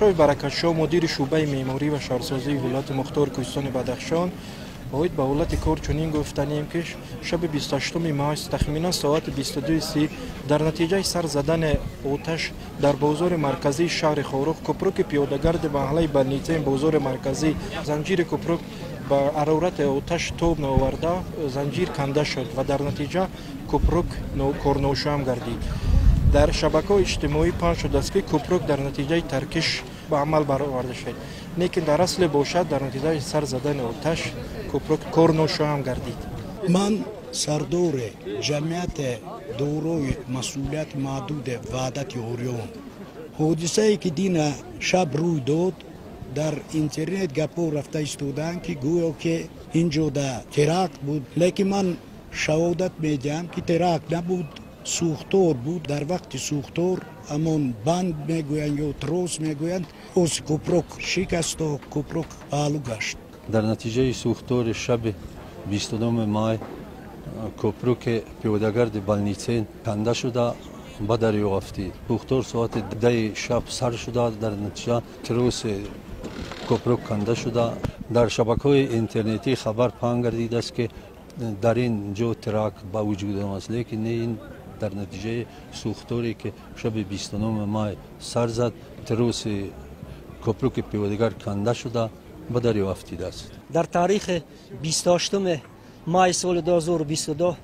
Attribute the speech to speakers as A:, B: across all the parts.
A: شاه برکت‌شاه مدیر شعبه معماری و شهرسازی ولایت مختار کوهستان بدخشان باید به حالت کار چنین گفتنیم که شب 28 ماه تخمینا ساعت 22:30 در نتیجه سر زدن آتش در بازار مرکزی شهر خورخ کپرک پیاده‌گرد محله بلنیته بازار مرکزی زنجیر کپرک با حرارت آتش توب نآورده زنجیر کنده شد و در نتیجه کپرک کارنوشام گردید. در شبکه‌های اجتماعی پخش شده است که کپرک در نتیجه ترکش به عمل برآورده شد، لیکن در اصل باشد در نتیجه سر زدن آتش کپرک کارنوشام گردید.
B: من سردور جمعیت دوروی مسئولیت محدود وحدت اوریون حادثه‌ای که دین شب روی داد در اینترنت گپو رفته استودن که گویا که اینجا در تراکت بود، لیکن من شهادت میدم که تراکت نبود، سوختور بود. در وقت سوختور همون بند میگویند یا تروس میگویند از کپرک شکست و کپرک پهلو گشت.
C: در نتیجه سوختور شب 29 ماه کپرک پیاده‌گرد بلنیتین کنده شده به دریا افتید. سوختور ساعت 10 شب سر شده، در نتیجه تروس کپرک کنده شده. در شبکه‌های اینترنتی خبر پخش گردیده است که در این جو تراک با وجود است، لیکن این در نتیجه سوختوری که شب 29 ماه سر زد تروس کپرک پیاده‌گرد کنده شده به دریا افتیده است.
D: در تاریخ 28 ماه سال 2022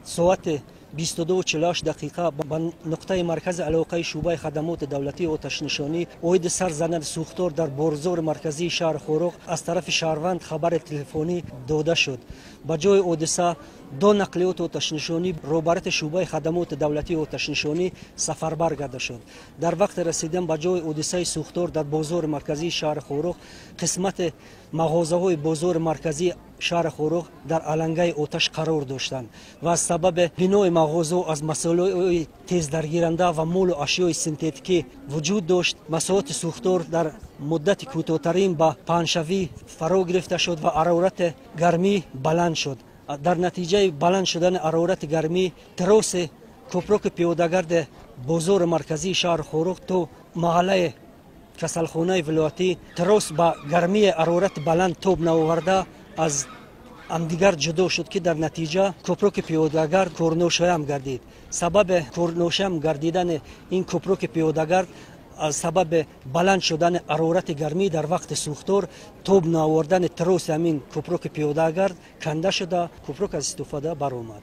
D: ساعت 22:48 دقیقه به نقطه مرکز علاقه شعبه خدمات دولتی آتش نشانی اوید سر زدن سوختور در بازار مرکزی شهر خورخ از طرف شهروند خبر تلفنی داده شد. به جای حادثه دو نقلیات آتش نشانی روبرت شعبه خدمات دولتی آتش نشانی سفربر گردیده شد. در وقت رسیدن به جای حادثه سوختور در بازار مرکزی شهر خورخ قسمت مغازه‌های بازار مرکزی شهر خورخ در علنگه آتش قرار داشتند و از سبب بنای مغازه از مسائل تیز درگیرنده و مول و اشیاء سنتتیکی وجود داشت، مساحت سوختور در مدت کوتاه‌ترین به پنجشوی فرا گرفته شد و حرارت گرمی بلند شد. در نتیجه بلند شدن حرارت گرمی تروس کپرک پیاده‌گرد بازار مرکزی شهر خورخ تو محله کسلخانه ولایتی تروس با گرمی حرارت بلند توب نآورده از همدیگر جدا شد که در نتیجه کپرک پیاده‌گرد کارنوشام گردید. سبب کارنوشام گردیدن این کپرک پیاده‌گرد از سبب بلند شدن حرارت گرمی در وقت سوختور توب نآوردن تروس همین کپرک پیاده‌گرد کنده شده، کپرک از استفاده برآمد.